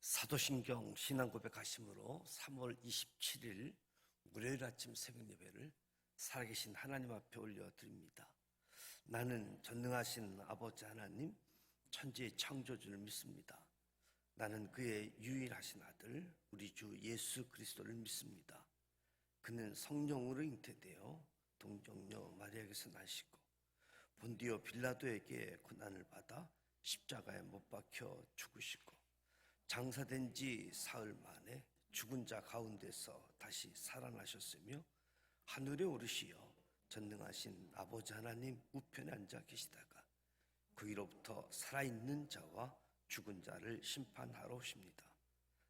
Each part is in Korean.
사도신경 신앙고백하심으로 3월 27일 월요일 아침 새벽 예배를 살아계신 하나님 앞에 올려드립니다. 나는 전능하신 아버지 하나님, 천지의 창조주를 믿습니다. 나는 그의 유일하신 아들 우리 주 예수 그리스도를 믿습니다. 그는 성령으로 잉태되어 동정녀 마리아에게서 나시고 본디오 빌라도에게 고난을 받아 십자가에 못 박혀 죽으시고 장사된 지 사흘 만에 죽은 자 가운데서 다시 살아나셨으며 하늘에 오르시어 전능하신 아버지 하나님 우편에 앉아 계시다가 거기로부터 살아있는 자와 죽은 자를 심판하러 오십니다.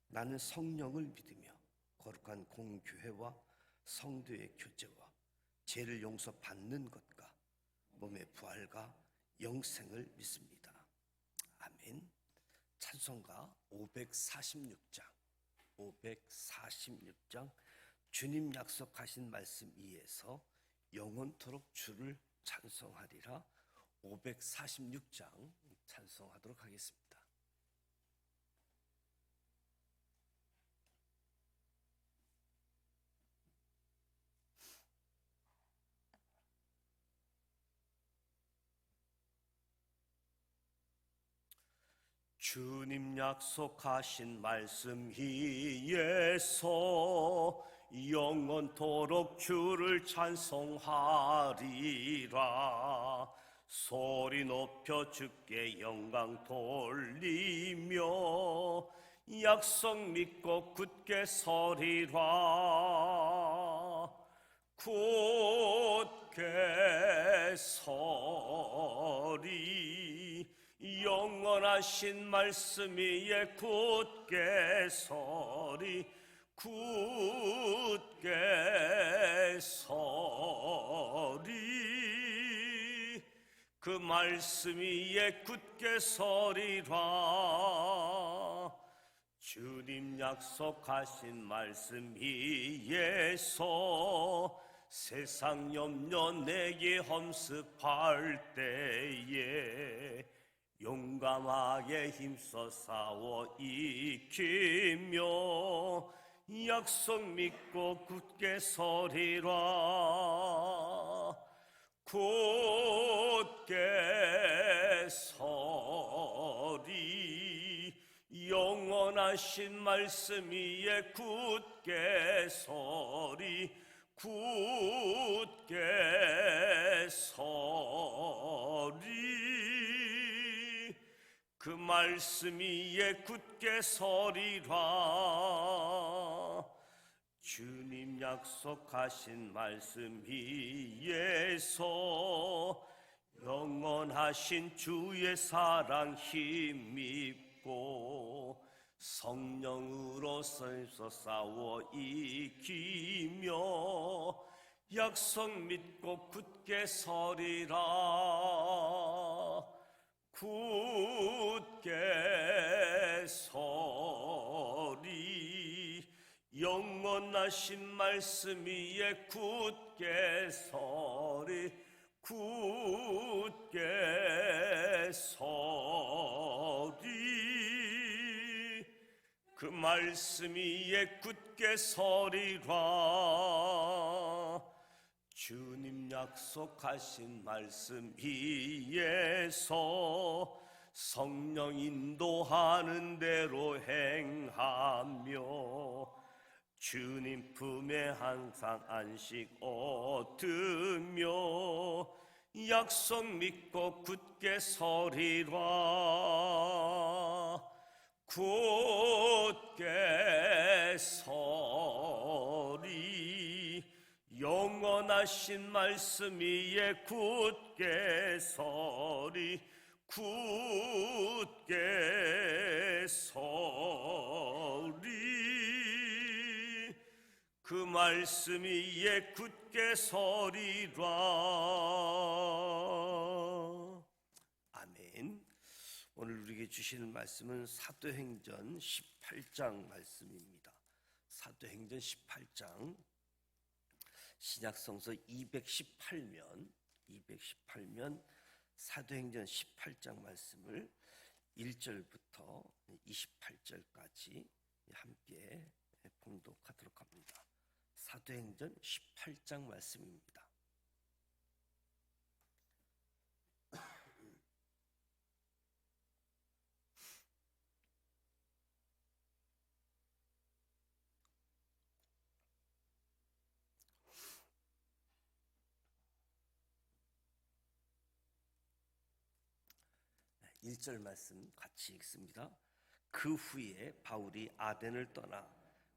나는 성령을 믿으며 거룩한 공교회와 성도의 교제와 죄를 용서받는 것과 몸의 부활과 영생을 믿습니다. 아멘. 찬송가 546장 주님 약속하신 말씀 2에서 영원토록 주를 찬송하리라. 546장 찬송하도록 하겠습니다. 주님 약속하신 말씀 위에서 영원토록 주를 찬송하리라. 소리 높여 주께 영광 돌리며 약속 믿고 굳게 서리라. 굳게 서리 영원하신 말씀 위에 굳게 서리. 굳게 서리 그 말씀 위에 굳게 서리라. 주님 약속하신 말씀 위에서 세상 염려 내게 험습할 때에 용감하게 힘써 싸워 이기며 약속 믿고 굳게 서리라. 굳게 서리 영원하신 말씀 위에 굳게 서리. 굳게 서리 그 말씀 위에 굳게 서리라. 주님 약속하신 말씀 위에서 영원하신 주의 사랑 힘입고 성령으로 서서 싸워 이기며 약속 믿고 굳게 서리라. 굳게 서리 영원하신 말씀 위에 굳게 서리. 굳게 서리 그 말씀 위에 굳게 서리라. 주님 약속하신 말씀 위에서 성령 인도하는 대로 행하며 주님 품에 항상 안식 얻으며 약속 믿고 굳게 서리라. 굳게 서리 영원하신 말씀 위에 굳게 서리. 굳게 서리 그 말씀 위에 굳게 서리라. 아멘. 오늘 우리에게 주시는 말씀은 사도행전 18장 말씀입니다. 사도행전 18장 신약성서 218면 사도행전 18장 말씀을 1절부터 28절까지 함께 봉독하도록 합니다. 사도행전 18장 말씀입니다. 네, 1절 말씀 같이 읽습니다. 그 후에 바울이 아덴을 떠나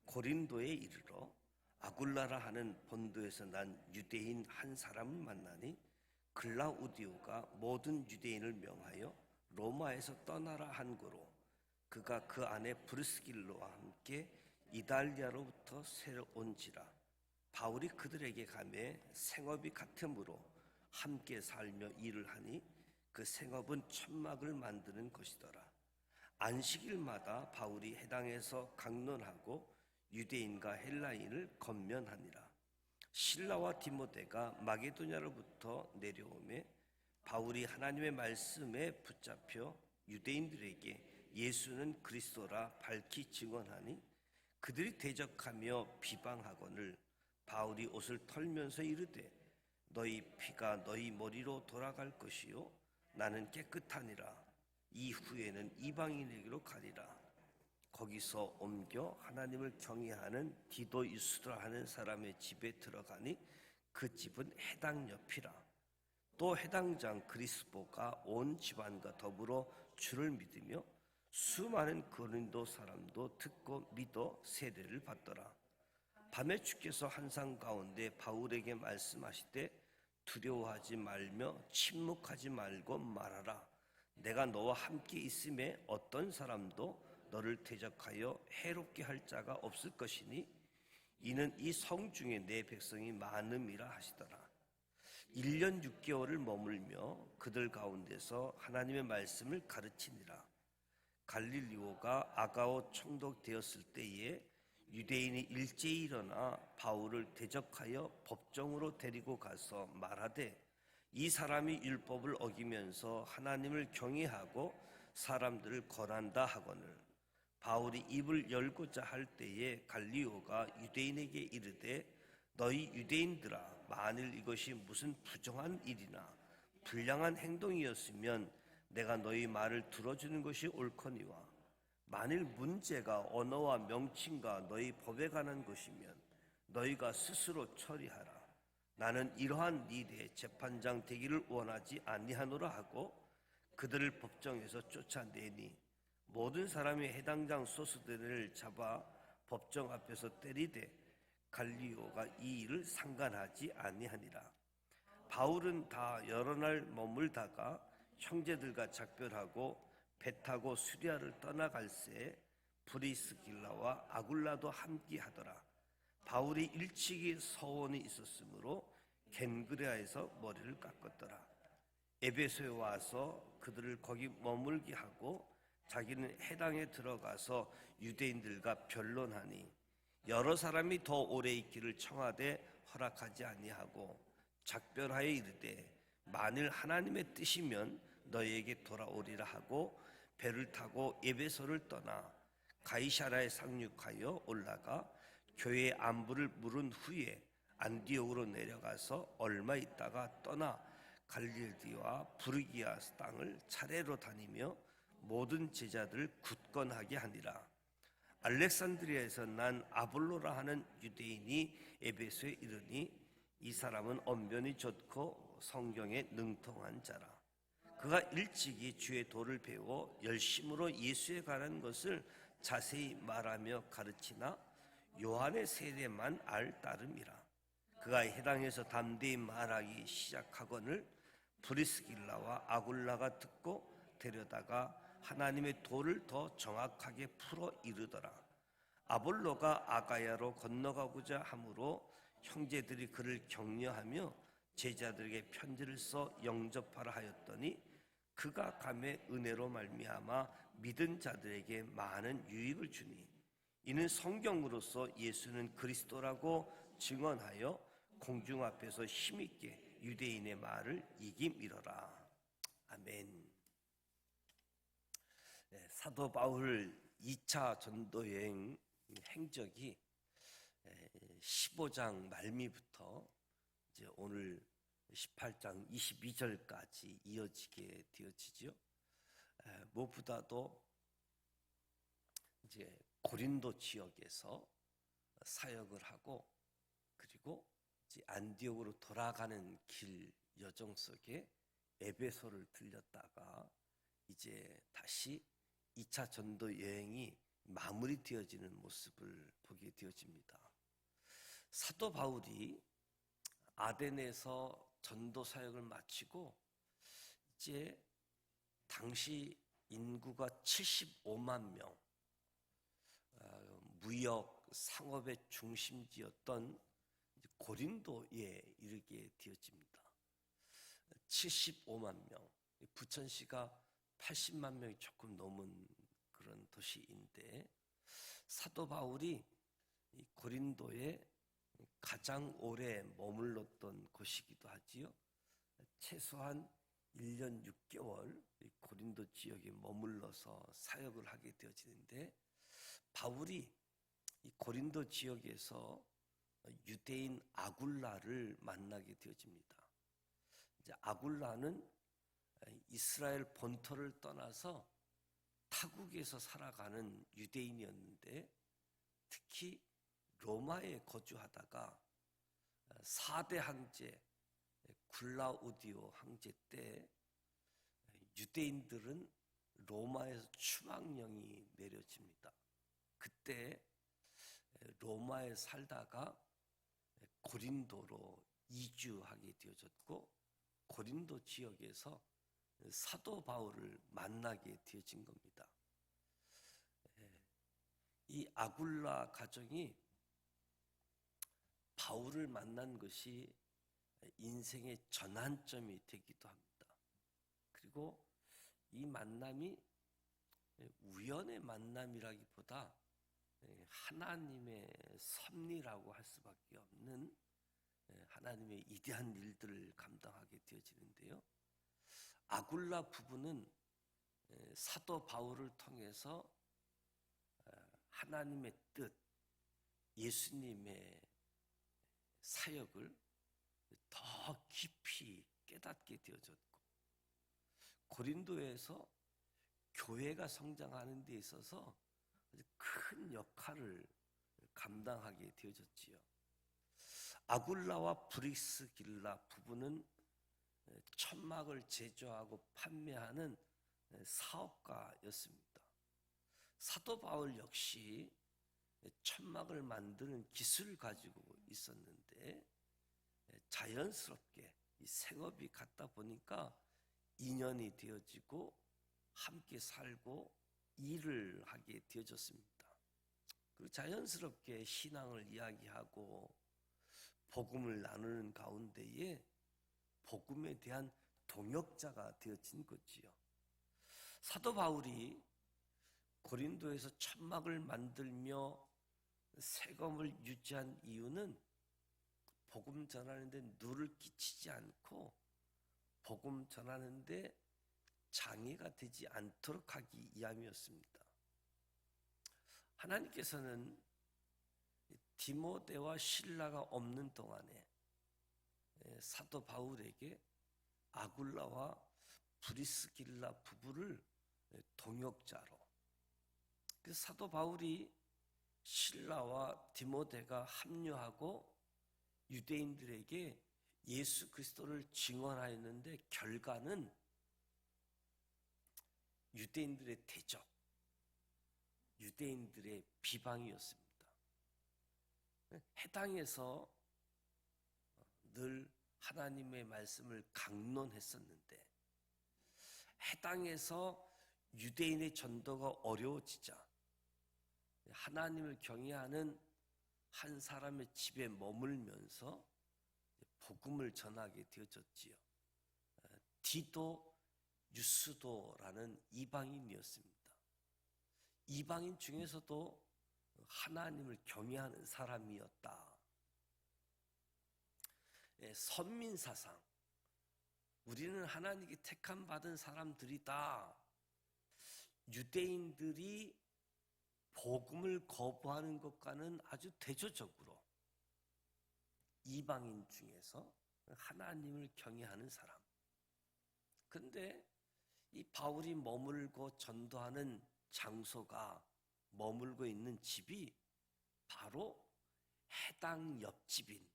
고린도에 이르러 아굴라라 하는 본도에서 난 유대인 한 사람을 만나니 글라우디오가 모든 유대인을 명하여 로마에서 떠나라 한 고로 그가 그 안에 브리스길라와 함께 이달리아로부터 새로 온지라. 바울이 그들에게 가매 생업이 같으므로 함께 살며 일을 하니 그 생업은 천막을 만드는 것이더라. 안식일마다 바울이 회당에서 강론하고 유대인과 헬라인을 건면하니라. 실라와 디모데가 마게도냐로부터 내려오매 바울이 하나님의 말씀에 붙잡혀 유대인들에게 예수는 그리스도라 밝히 증언하니 그들이 대적하며 비방하거늘 바울이 옷을 털면서 이르되 너희 피가 너희 머리로 돌아갈 것이요 나는 깨끗하니라. 이후에는 이방인에게로 가리라. 거기서 옮겨 하나님을 경외하는 디도 유스라 하는 사람의 집에 들어가니 그 집은 회당 옆이라. 또 회당장 그리스보가 온 집안과 더불어 주를 믿으며 수많은 고린도 사람도 듣고 믿어 세례를 받더라. 밤에 주께서 환상 가운데 바울에게 말씀하시되 두려워하지 말며 침묵하지 말고 말하라. 내가 너와 함께 있음에 어떤 사람도 너를 대적하여 해롭게 할 자가 없을 것이니 이는 이 성 중에 내 백성이 많음이라 하시더라. 1년 6개월을 머물며 그들 가운데서 하나님의 말씀을 가르치니라. 갈릴리오가 아가오 총독되었을 때에 유대인이 일제히 일어나 바울을 대적하여 법정으로 데리고 가서 말하되 이 사람이 율법을 어기면서 하나님을 경외하고 사람들을 권한다 하거늘 바울이 입을 열고자 할 때에 갈리오가 유대인에게 이르되 너희 유대인들아 만일 이것이 무슨 부정한 일이나 불량한 행동이었으면 내가 너희 말을 들어주는 것이 옳거니와 만일 문제가 언어와 명칭과 너희 법에 관한 것이면 너희가 스스로 처리하라. 나는 이러한 일에 재판장 되기를 원하지 아니하노라 하고 그들을 법정에서 쫓아내니 모든 사람이 해당장 소수들을 잡아 법정 앞에서 때리되 갈리오가 이 일을 상관하지 아니하니라. 바울은 다 여러 날 머물다가 형제들과 작별하고 배 타고 수리아를 떠나갈새 브리스길라와 아굴라도 함께 하더라. 바울이 일찍이 서원이 있었으므로 겐그레아에서 머리를 깎았더라. 에베소에 와서 그들을 거기 머물게 하고 자기는 해당에 들어가서 유대인들과 변론하니 여러 사람이 더 오래 있기를 청하되 허락하지 아니하고 작별하여 이르되 만일 하나님의 뜻이면 너희에게 돌아오리라 하고 배를 타고 에베소를 떠나 가이사랴에 상륙하여 올라가 교회의 안부를 물은 후에 안디옥으로 내려가서 얼마 있다가 떠나 갈릴리와 부르기아 땅을 차례로 다니며 모든 제자들을 굳건하게 하니라. 알렉산드리아에서 난 아볼로라 하는 유대인이 에베소에 이르니 이 사람은 언변이 좋고 성경에 능통한 자라. 그가 일찍이 주의 도를 배워 열심으로 예수에 관한 것을 자세히 말하며 가르치나 요한의 세례만 알 따름이라. 그가 해당에서 담대히 말하기 시작하거늘 브리스길라와 아굴라가 듣고 데려다가 하나님의 도를 더 정확하게 풀어 이르더라. 아볼로가 아가야로 건너가고자 하므로 형제들이 그를 격려하며 제자들에게 편지를 써 영접하라 하였더니 그가 감에 은혜로 말미암아 믿은 자들에게 많은 유익을 주니 이는 성경으로서 예수는 그리스도라고 증언하여 공중 앞에서 힘있게 유대인의 말을 이김이러라. 아멘. 사도 바울 2차 전도 여행 행적이 15장 말미부터 이제 오늘 18장 22절까지 이어지게 되어지죠. 무엇보다도 이제 고린도 지역에서 사역을 하고, 그리고 이제 안디옥으로 돌아가는 길 여정 속에 에베소를 들렸다가 이제 다시 2차 전도 여행이 마무리되어지는 모습을 보게 되어집니다. 사도 바울이 아덴에서 전도 사역을 마치고 이제 당시 인구가 75만 명, 무역 상업의 중심지였던 고린도에 이르게 되어집니다. 75만 명, 부천시가 80만 명이 조금 넘은 그런 도시인데, 사도 바울이 고린도에 가장 오래 머물렀던 곳이기도 하지요. 최소한 1년 6개월 고린도 지역에 머물러서 사역을 하게 되어지는데, 바울이 이 고린도 지역에서 유대인 아굴라를 만나게 되어집니다. 이제 아굴라는 이스라엘 본토를 떠나서 타국에서 살아가는 유대인이었는데, 특히 로마에 거주하다가 4대 황제 글라우디오 황제 때 유대인들은 로마에서 추방령이 내려집니다. 그때 로마에 살다가 고린도로 이주하게 되어졌고, 고린도 지역에서 사도 바울을 만나게 되어진 겁니다. 이 아굴라 가정이 바울을 만난 것이 인생의 전환점이 되기도 합니다. 그리고 이 만남이 우연의 만남이라기보다 하나님의 섭리라고 할 수밖에 없는 하나님의 위대한 일들을 감당하게 되어지는데요. 아굴라 부부는 사도 바울을 통해서 하나님의 뜻, 예수님의 사역을 더 깊이 깨닫게 되어졌고, 고린도에서 교회가 성장하는 데 있어서 큰 역할을 감당하게 되어졌지요. 아굴라와 브리스길라 부부는 천막을 제조하고 판매하는 사업가였습니다. 사도 바울 역시 천막을 만드는 기술을 가지고 있었는데, 자연스럽게 이 생업이 같다 보니까 인연이 되어지고 함께 살고 일을 하게 되어졌습니다. 그리고 자연스럽게 신앙을 이야기하고 복음을 나누는 가운데에 복음에 대한 동역자가 되어진 거지요. 사도 바울이 고린도에서 천막을 만들며 세금을 유지한 이유는 복음 전하는데 누를 끼치지 않고 복음 전하는데 장애가 되지 않도록 하기 위함이었습니다. 하나님께서는 디모데와 실라가 없는 동안에 사도 바울에게 아굴라와 브리스길라 부부를 동역자로, 그래서 사도 바울이 실라와 디모데가 합류하고 유대인들에게 예수 그리스도를 증언하였는데, 결과는 유대인들의 대적, 유대인들의 비방이었습니다. 해당에서 늘 하나님의 말씀을 강론했었는데, 해당에서 유대인의 전도가 어려워지자 하나님을 경외하는 한 사람의 집에 머물면서 복음을 전하게 되어졌지요. 디도 유스도라는 이방인이었습니다. 이방인 중에서도 하나님을 경외하는 사람이었다. 선민사상, 우리는 하나님께 택함 받은 사람들이다, 유대인들이 복음을 거부하는 것과는 아주 대조적으로 이방인 중에서 하나님을 경외하는 사람. 그런데 이 바울이 머물고 전도하는 장소가, 머물고 있는 집이 바로 해당 옆집인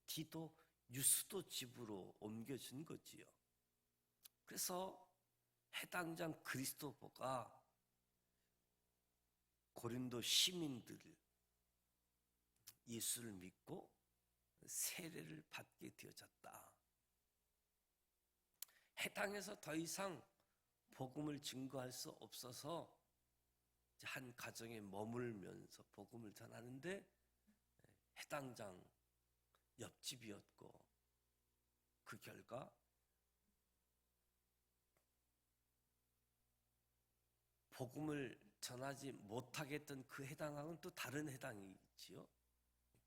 디도 유스도 집으로 옮겨진 거지요. 그래서 해당장 그리스도보가 고린도 시민들 예수를 믿고 세례를 받게 되어졌다. 해당에서 더 이상 복음을 증거할 수 없어서 한 가정에 머물면서 복음을 전하는데 해당장 옆집이었고, 그 결과 복음을 전하지 못하겠던 그 해당하고는 또 다른 해당이 있지요.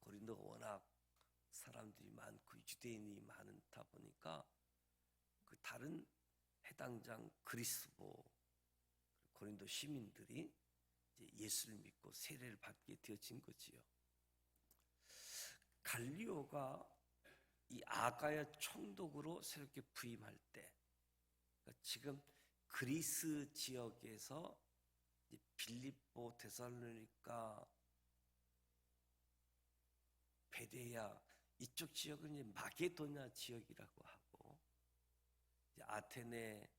고린도가 워낙 사람들이 많고 유대인이 많다 보니까 그 다른 해당장 그리스도 고린도 시민들이 이제 예수를 믿고 세례를 받게 되어진 거지요. 갈리오가 이 아가야 총독으로 새롭게 부임할 때, 그러니까 지금 그리스 지역에서 빌립보, 데살로니가, 베레야 이쪽 지역은 이제 마게도냐 지역이라고 하고, 이제 아테네,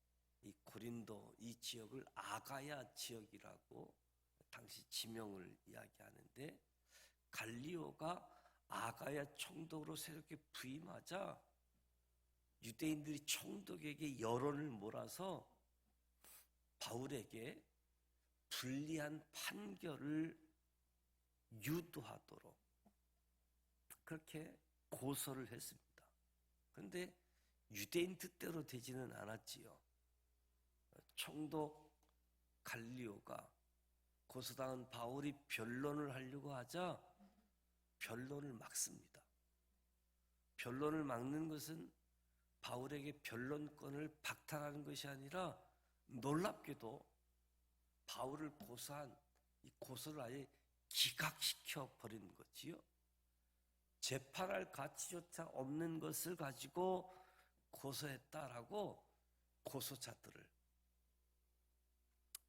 이 고린도 이 지역을 아가야 지역이라고 당시 지명을 이야기하는데, 갈리오가 아가야 총독으로 새롭게 부임하자 유대인들이 총독에게 여론을 몰아서 바울에게 불리한 판결을 유도하도록 그렇게 고소를 했습니다. 그런데 유대인 뜻대로 되지는 않았지요. 총독 갈리오가 고소당한 바울이 변론을 하려고 하자 변론을 막습니다. 변론을 막는 것은 바울에게 변론권을 박탈하는 것이 아니라 놀랍게도 바울을 고소한 이 고소를 아예 기각시켜 버리는 거지요. 재판할 가치조차 없는 것을 가지고 고소했다라고 고소자들을,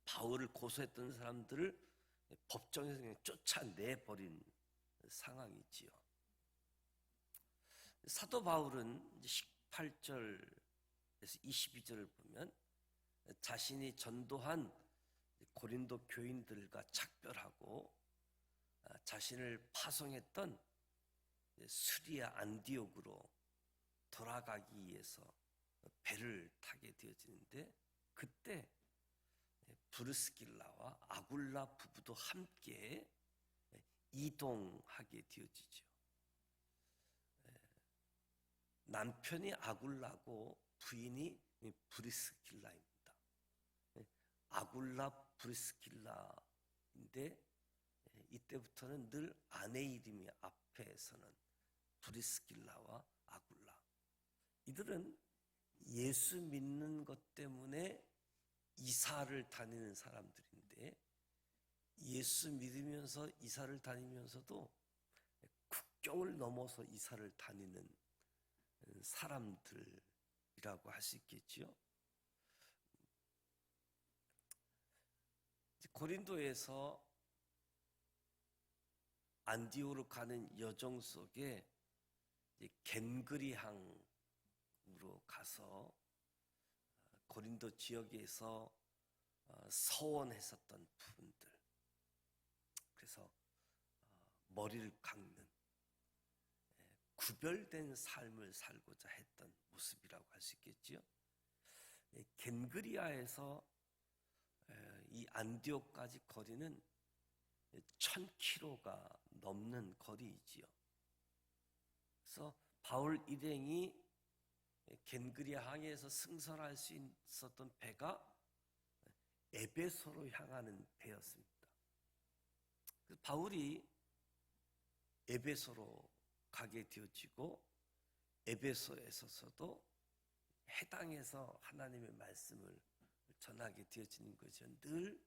바울을 고소했던 사람들을 법정에서 그냥 쫓아내버린 상황이지요. 사도 바울은 18절에서 22절을 보면 자신이 전도한 고린도 교인들과 작별하고 자신을 파송했던 수리아 안디옥으로 돌아가기 위해서 배를 타게 되어지는데, 그때 브리스길라와 아굴라 부부도 함께 이동하게 되어지죠. 남편이 아굴라고 부인이 브리스길라입니다. 아굴라 브리스길라인데 이때부터는 늘 아내 이름이 앞에서는 브리스길라와 아굴라. 이들은 예수 믿는 것 때문에 이사를 다니는 사람들인데, 예수 믿으면서 이사를 다니면서도 국경을 넘어서 이사를 다니는 사람들이라고 할 수 있겠지요. 고린도에서 안디오로 가는 여정 속에 겐그리항으로 가서 고린도 지역에서 서원했었던 부분들, 그래서 머리를 깎는 구별된 삶을 살고자 했던 모습이라고 할 수 있겠지요. 겐그리아에서 이 안디옥까지 거리는 1000km가 넘는 거리이지요. 그래서 바울 일행이 겐그리아 항에서 승선할 수 있었던 배가 에베소로 향하는 배였습니다. 바울이 에베소로 가게 되어지고, 에베소에서도 해당해서 하나님의 말씀을 전하게 되어지는 거죠. 늘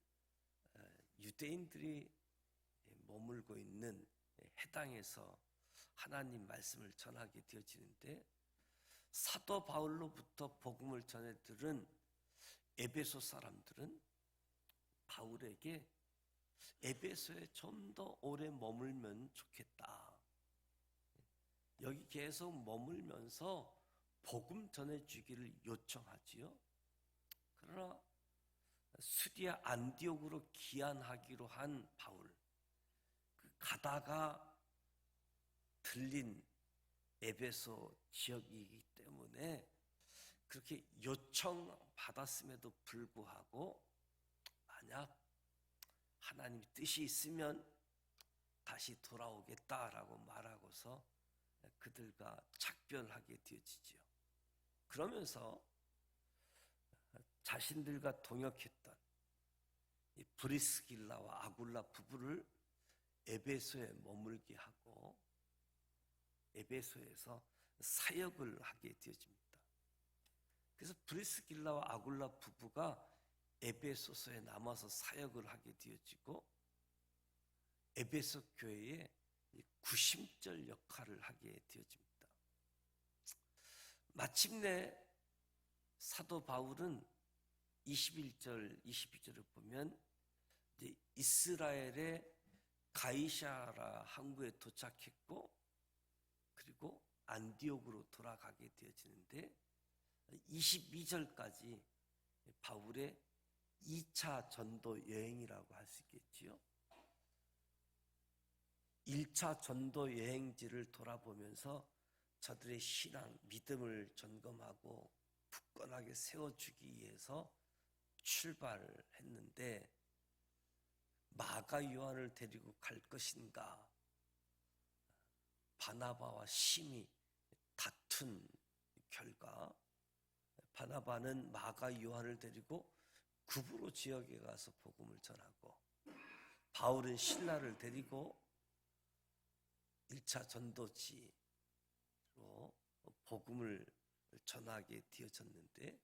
유대인들이 머물고 있는 해당에서 하나님 말씀을 전하게 되어지는데, 사도 바울로부터 복음을 전해 들은 에베소 사람들은 바울에게 에베소에 좀 더 오래 머물면 좋겠다, 여기 계속 머물면서 복음 전해주기를 요청하지요. 그러나 수리아 안디옥으로 귀환하기로 한 바울, 가다가 들린 에베소 지역이기 때문에 그렇게 요청받았음에도 불구하고 만약 하나님의 뜻이 있으면 다시 돌아오겠다라고 말하고서 그들과 작별하게 되어지지요. 그러면서 자신들과 동역했던 이 브리스길라와 아굴라 부부를 에베소에 머물게 하고 에베소에서 사역을 하게 되어집니다. 그래서 브리스길라와 아굴라 부부가 에베소서에 남아서 사역을 하게 되어지고 에베소 교회에 구심절 역할을 하게 되어집니다. 마침내 사도 바울은 21절, 22절을 보면 이제 이스라엘의 가이사라 항구에 도착했고, 그리고 안디옥으로 돌아가게 되어지는데 22절까지 바울의 2차 전도 여행이라고 할 수 있겠지요. 1차 전도 여행지를 돌아보면서 저들의 신앙, 믿음을 점검하고 굳건하게 세워주기 위해서 출발을 했는데, 마가 요한을 데리고 갈 것인가, 바나바와 심히 다툰 결과 바나바는 마가 요한을 데리고 구브로 지역에 가서 복음을 전하고, 바울은 신라를 데리고 1차 전도지로 복음을 전하게 되어졌는데,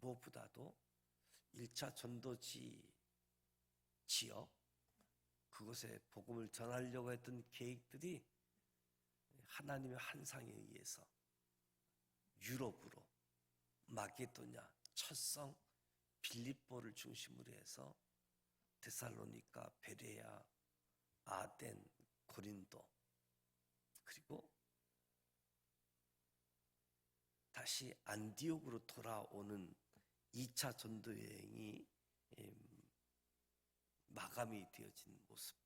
무엇보다도 1차 전도지 지역, 그곳에 복음을 전하려고 했던 계획들이 하나님의 환상에 의해서 유럽으로 마게도냐, 첫성, 빌립보를 중심으로 해서 데살로니가, 베레아, 아덴, 고린도, 그리고 다시 안디옥으로 돌아오는 2차 전도 여행이 마감이 되어진 모습.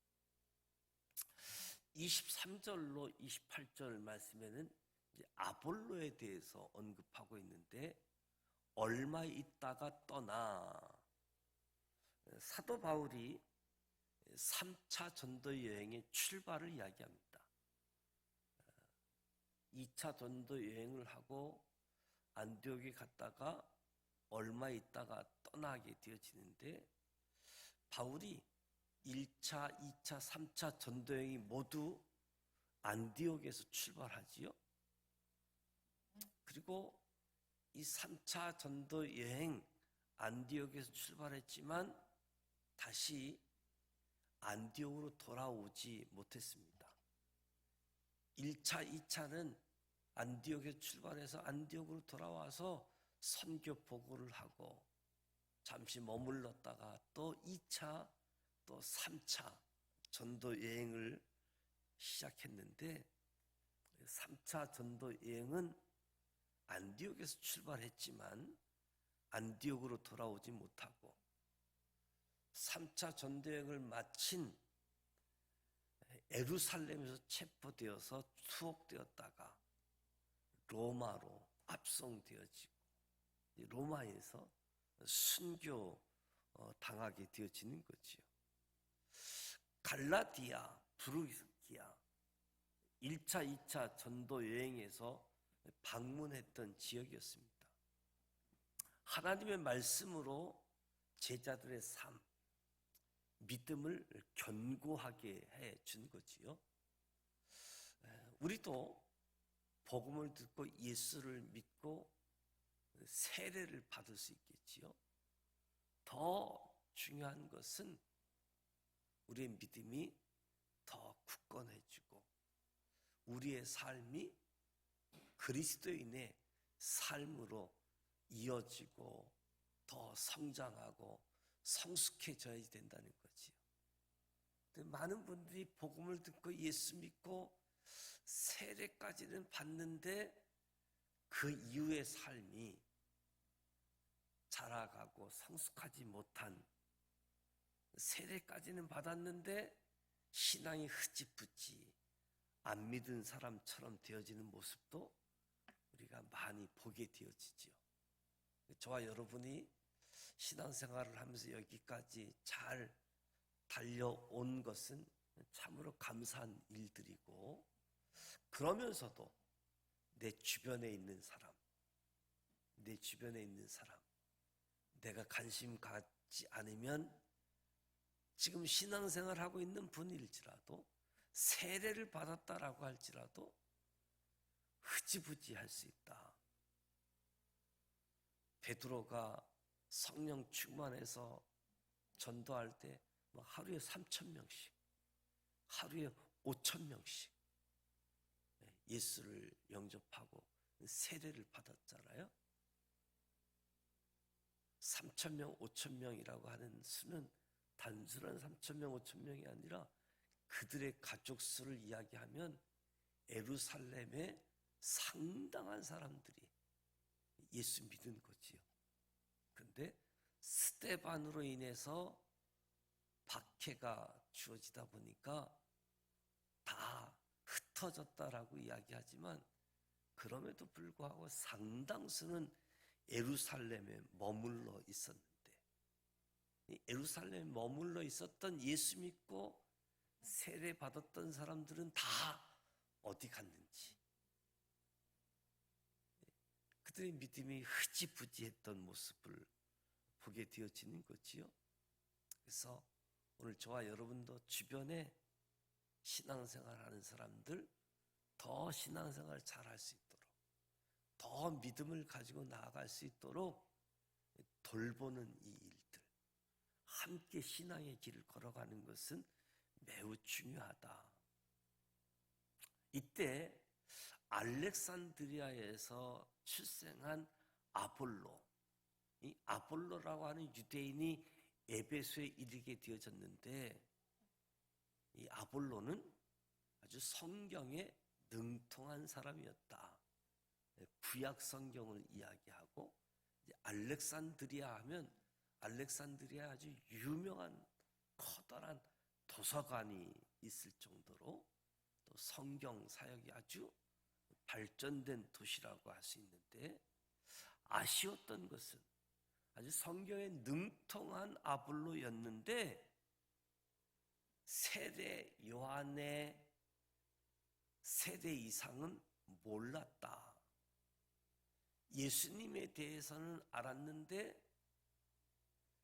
23절로 28절 말씀에는 이제 아볼로에 대해서 언급하고 있는데, 얼마 있다가 떠나, 사도 바울이 3차 전도 여행의 출발을 이야기합니다. 2차 전도 여행을 하고 안디옥에 갔다가 얼마 있다가 떠나게 되어지는데, 바울이 1차, 2차, 3차 전도 여행이 모두 안디옥에서 출발하지요. 그리고 이 3차 전도 여행 안디옥에서 출발했지만 다시 안디옥으로 돌아오지 못했습니다. 1차, 2차는 안디옥에서 출발해서 안디옥으로 돌아와서 선교 보고를 하고 잠시 머물렀다가 또 2차, 또 3차 전도 여행을 시작했는데, 3차 전도 여행은 안디옥에서 출발했지만 안디옥으로 돌아오지 못하고, 3차 전도 여행을 마친 예루살렘에서 체포되어서 투옥되었다가 로마로 압송되어지고 로마에서 순교 당하게 되어지는 거지요. 갈라디아, 브루기아 1차, 2차 전도 여행에서 방문했던 지역이었습니다. 하나님의 말씀으로 제자들의 삶, 믿음을 견고하게 해 준 거지요. 우리도 복음을 듣고 예수를 믿고 세례를 받을 수 있겠지요. 더 중요한 것은 우리의 믿음이 더 굳건해지고 우리의 삶이 그리스도인의 삶으로 이어지고 더 성장하고 성숙해져야 된다는 거지요. 많은 분들이 복음을 듣고 예수 믿고 세례까지는 받는데 그 이후의 삶이 자라가고 성숙하지 못한, 세례까지는 받았는데 신앙이 흐지부지 안 믿은 사람처럼 되어지는 모습도 우리가 많이 보게 되어지지요. 저와 여러분이 신앙생활을 하면서 여기까지 잘 달려온 것은 참으로 감사한 일들이고, 그러면서도 내 주변에 있는 사람, 내가 관심 갖지 않으면 지금 신앙생활 하고 있는 분일지라도, 세례를 받았다라고 할지라도 흐지부지 할 수 있다. 베드로가 성령 충만해서 전도할 때 하루에 3,000명씩, 하루에 5,000명씩 예수를 영접하고 세례를 받았잖아요. 3,000명, 5,000명이라고 하는 수는 단순한 3,000명, 5,000명이 아니라 그들의 가족 수를 이야기하면 예루살렘에 상당한 사람들이 예수 믿은 거지요. 그런데 스데반으로 인해서 박해가 주어지다 보니까 다 흩어졌다라고 이야기하지만, 그럼에도 불구하고 상당수는 예루살렘에 머물러 있었는데, 예루살렘에 머물러 있었던 예수 믿고 세례 받았던 사람들은 다 어디 갔는지, 그들의 믿음이 흐지부지했던 모습을 보게 되어지는 거지요. 그래서 오늘 저와 여러분도 주변에 신앙생활하는 사람들, 더 신앙생활 잘할 수 있도록, 더 믿음을 가지고 나아갈 수 있도록 돌보는 이 일들, 함께 신앙의 길을 걸어가는 것은 매우 중요하다. 이때 알렉산드리아에서 출생한 아볼로, 이 아볼로라고 하는 유대인이 에베소에 이르게 되어졌는데, 이 아볼로는 아주 성경에 능통한 사람이었다. 구약 성경을 이야기하고, 알렉산드리아 하면 알렉산드리아 아주 유명한 커다란 도서관이 있을 정도로 또 성경 사역이 아주 발전된 도시라고 할 수 있는데, 아쉬웠던 것은 아주 성경에 능통한 아볼로였는데 세례 요한의 세대 이상은 몰랐다. 예수님에 대해서는 알았는데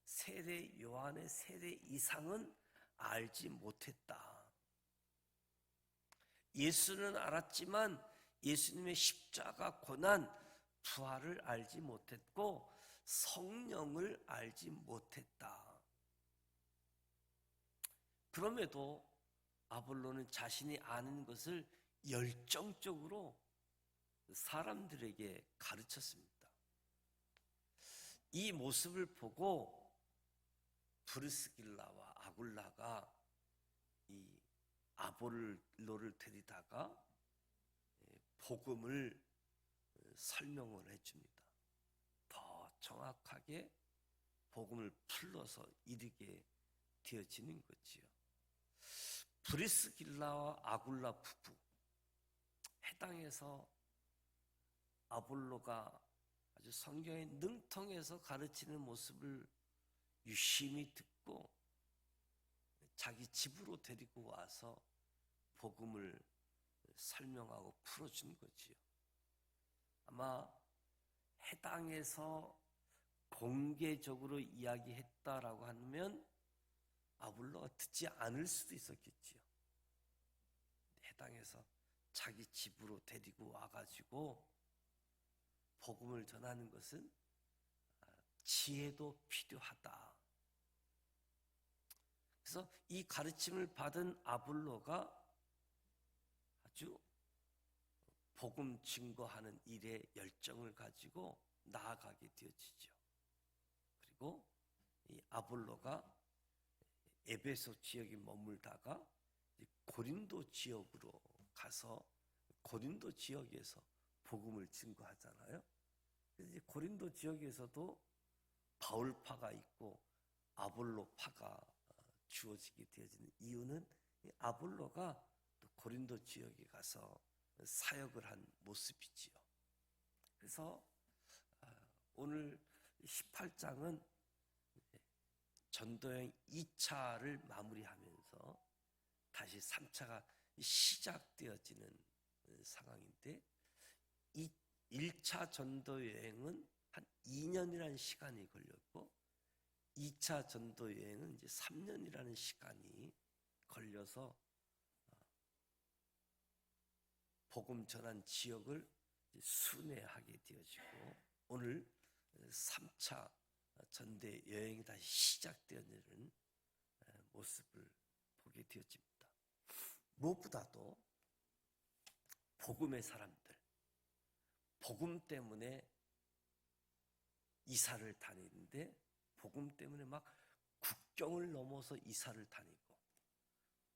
세례 요한의 세대 이상은 알지 못했다. 예수는 알았지만 예수님의 십자가 고난, 부활을 알지 못했고 성령을 알지 못했다. 그럼에도 아볼로는 자신이 아는 것을 열정적으로 사람들에게 가르쳤습니다. 이 모습을 보고 브리스길라와 아굴라가 이 아볼로를 데리다가 복음을 설명을 해줍니다. 더 정확하게 복음을 풀러서 이르게 되어지는 거지요. 브리스길라와 아굴라 부부, 해당에서 아볼로가 아주 성경에 능통해서 가르치는 모습을 유심히 듣고 자기 집으로 데리고 와서 복음을 설명하고 풀어준 거지요. 아마 해당에서 공개적으로 이야기했다라고 하면 아볼로가 듣지 않을 수도 있었겠지요. 해당에서 자기 집으로 데리고 와가지고 복음을 전하는 것은 지혜도 필요하다. 그래서 이 가르침을 받은 아볼로가 아주 복음 증거하는 일에 열정을 가지고 나아가게 되어지죠. 그리고 이 아볼로가 에베소 지역에 머물다가 고린도 지역으로 가서 고린도 지역에서 복음을 증거하잖아요. 그래서 고린도 지역에서도 바울파가 있고 아볼로파가 주어지게 되어지는 이유는 아볼로가 또 고린도 지역에 가서 사역을 한 모습이지요. 그래서 오늘 18장은 전도여행 2차를 마무리하면서 다시 3차가 시작되어지는 상황인데, 이 1차 전도여행은 한 2년이라는 시간이 걸렸고 2차 전도여행은 이제 3년이라는 시간이 걸려서 복음 전한 지역을 순회하게 되어지고 오늘 3차 전대 여행이 다시 시작되는 모습을 보게 되어집니다. 무엇보다도 복음의 사람들, 복음 때문에 이사를 다니는데 복음 때문에 막 국경을 넘어서 이사를 다니고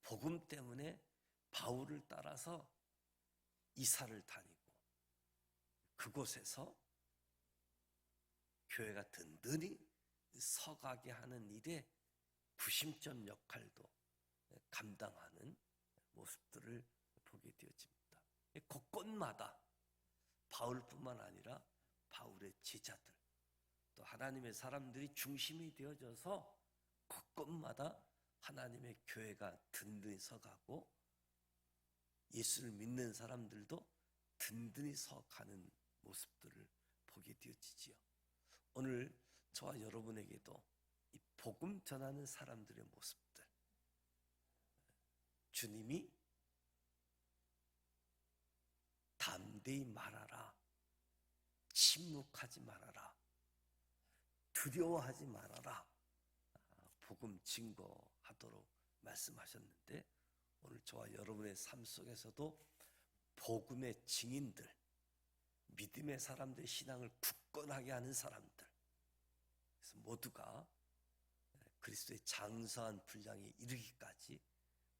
복음 때문에 바울을 따라서 이사를 다니고 그곳에서 교회가 든든히 서가게 하는 일에 구심점 역할도 감당하는 모습들을 보게 되어집니다. 곳곳마다 바울뿐만 아니라 바울의 제자들, 또 하나님의 사람들이 중심이 되어져서 곳곳마다 하나님의 교회가 든든히 서가고 예수를 믿는 사람들도 든든히 서가는 모습들을 보게 되어지지요. 오늘 저와 여러분에게도 이 복음 전하는 사람들의 모습들, 주님이 담대히 말하라, 침묵하지 말아라, 두려워하지 말아라, 복음 증거하도록 말씀하셨는데, 오늘 저와 여러분의 삶 속에서도 복음의 증인들, 믿음의 사람들의 신앙을 굳건하게 하는 사람들, 그래서 모두가 그리스도의 장성한 분량에 이르기까지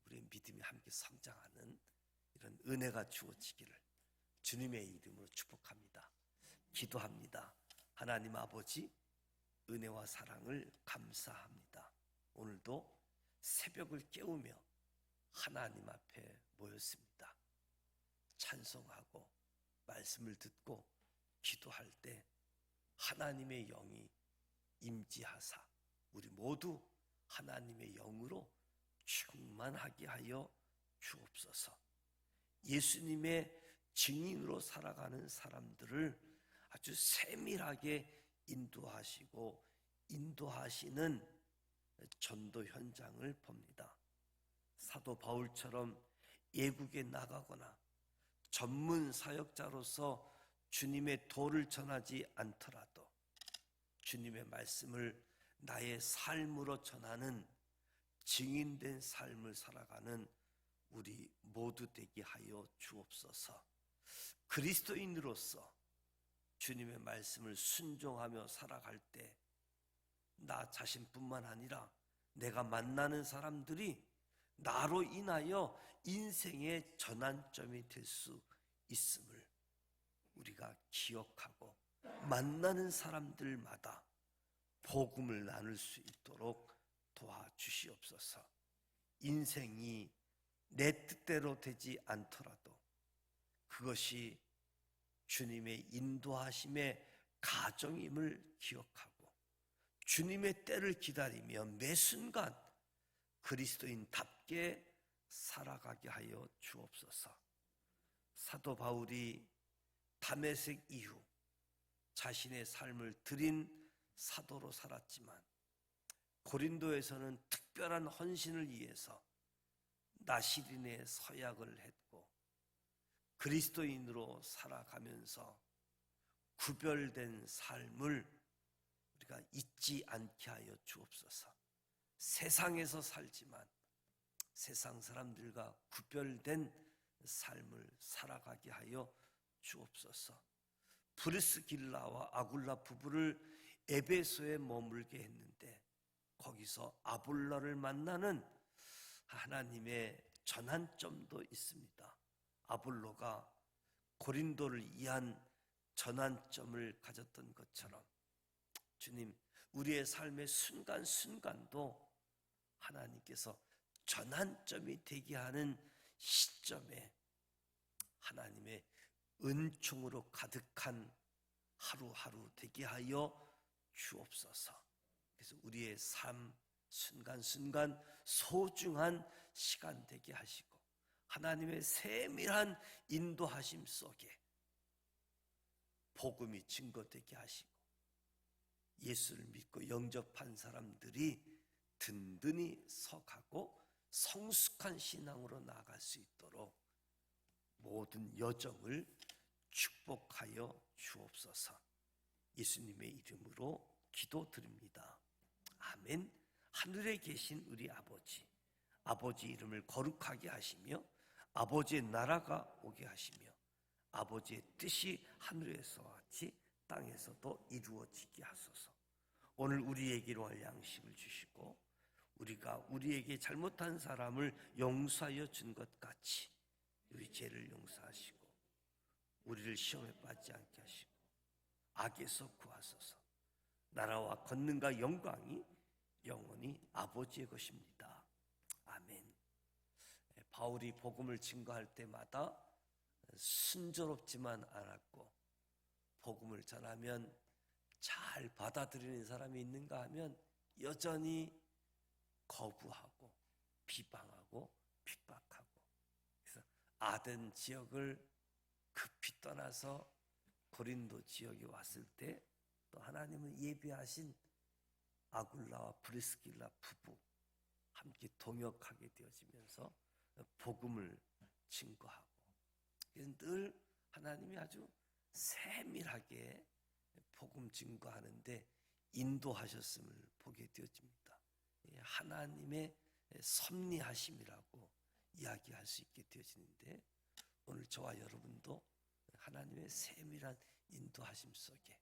우리의 믿음이 함께 성장하는 이런 은혜가 주어지기를 주님의 이름으로 축복합니다. 기도합니다. 하나님 아버지, 은혜와 사랑을 감사합니다. 오늘도 새벽을 깨우며 하나님 앞에 모였습니다. 찬송하고 말씀을 듣고 기도할 때 하나님의 영이 임재하사 우리 모두 하나님의 영으로 충만하게 하여 주옵소서. 예수님의 증인으로 살아가는 사람들을 아주 세밀하게 인도하시고 인도하시는 전도 현장을 봅니다. 사도 바울처럼 예국에 나가거나 전문 사역자로서 주님의 도를 전하지 않더라도 주님의 말씀을 나의 삶으로 전하는 증인된 삶을 살아가는 우리 모두 되게 하여 주옵소서. 그리스도인으로서 주님의 말씀을 순종하며 살아갈 때 나 자신뿐만 아니라 내가 만나는 사람들이 나로 인하여 인생의 전환점이 될 수 있음을 우리가 기억하고 만나는 사람들마다 복음을 나눌 수 있도록 도와주시옵소서. 인생이 내 뜻대로 되지 않더라도 그것이 주님의 인도하심의 가정임을 기억하고 주님의 때를 기다리며 매 순간 그리스도인답게 살아가게 하여 주옵소서. 사도 바울이 다메섹 이후 자신의 삶을 드린 사도로 살았지만 고린도에서는 특별한 헌신을 위해서 나시린의 서약을 했고 그리스도인으로 살아가면서 구별된 삶을 우리가 잊지 않게 하여 주옵소서. 세상에서 살지만 세상 사람들과 구별된 삶을 살아가게 하여 주옵소서. 브리스길라와 아굴라 부부를 에베소에 머물게 했는데 거기서 아볼로를 만나는 하나님의 전환점도 있습니다. 아볼로가 고린도를 위한 전환점을 가졌던 것처럼 주님, 우리의 삶의 순간순간도 하나님께서 전환점이 되게 하는 시점에 하나님의 은총으로 가득한 하루하루 되게 하여 주옵소서. 그래서 우리의 삶 순간순간 소중한 시간 되게 하시고 하나님의 세밀한 인도하심 속에 복음이 증거되게 하시고 예수를 믿고 영접한 사람들이 든든히 서가고 성숙한 신앙으로 나아갈 수 있도록 모든 여정을 축복하여 주옵소서. 예수님의 이름으로 기도드립니다. 아멘. 하늘에 계신 우리 아버지, 아버지 이름을 거룩하게 하시며 아버지의 나라가 오게 하시며 아버지의 뜻이 하늘에서와 같이 땅에서도 이루어지게 하소서. 오늘 우리에게로 할 양식을 주시고 우리가 우리에게 잘못한 사람을 용서하여 준 것 같이 우리 죄를 용서하시고 우리를 시험에 빠지지 않게 하시고 악에서 구하소서. 나라와 권능과 영광이 영원히 아버지의 것입니다. 아멘. 바울이 복음을 증거할 때마다 순조롭지만 않았고 복음을 전하면 잘 받아들이는 사람이 있는가 하면 여전히 거부하고 비방하고 핍박하고, 그래서 아덴 지역을 급히 떠나서 고린도 지역에 왔을 때 또 하나님은 예비하신 아굴라와 브리스길라 부부 함께 동역하게 되어지면서 복음을 증거하고, 그래서 늘 하나님이 아주 세밀하게 복음 증거하는데 인도하셨음을 보게 되어집니다. 하나님의 섭리하심이라고 이야기할 수 있게 되어지는데 오늘 저와 여러분도 하나님의 세밀한 인도하심 속에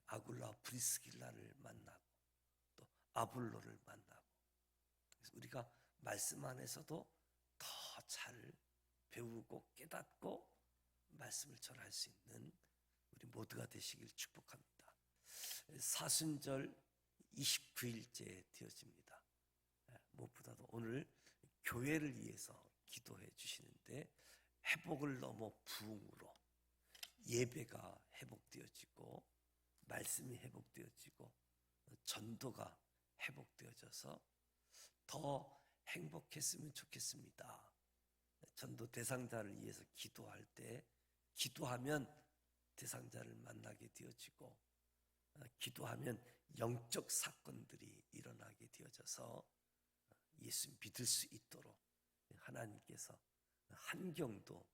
아굴라와 브리스길라를 만나고 또 아볼로를 만나고, 그래서 우리가 말씀 안에서도 더 잘 배우고 깨닫고 말씀을 전할 수 있는 우리 모두가 되시길 축복합니다. 사순절 29일째 되어집니다. 무엇보다도 오늘 교회를 위해서 기도해 주시는데 회복을 넘어 부흥으로 예배가 회복되어지고 말씀이 회복되어지고 전도가 회복되어져서 더 행복했으면 좋겠습니다. 전도 대상자를 위해서 기도할 때 기도하면 대상자를 만나게 되어지고 기도하면 영적 사건들이 일어나게 되어져서 예수 믿을 수 있도록 하나님께서 환경도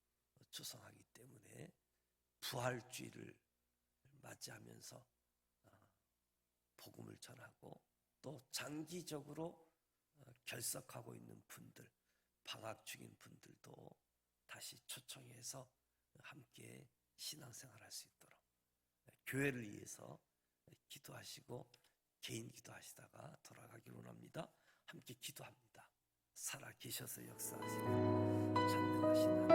조성하기 때문에 부활주의를 맞이하면서 복음을 전하고 또 장기적으로 결석하고 있는 분들, 방학 중인 분들도 다시 초청해서 함께 신앙생활할 수 있도록 교회를 위해서 기도하시고 개인 기도하시다가 돌아가기를 원합니다. 함께 기도합니다. 살아 계셔서 역사하시는 전능하신 하나님,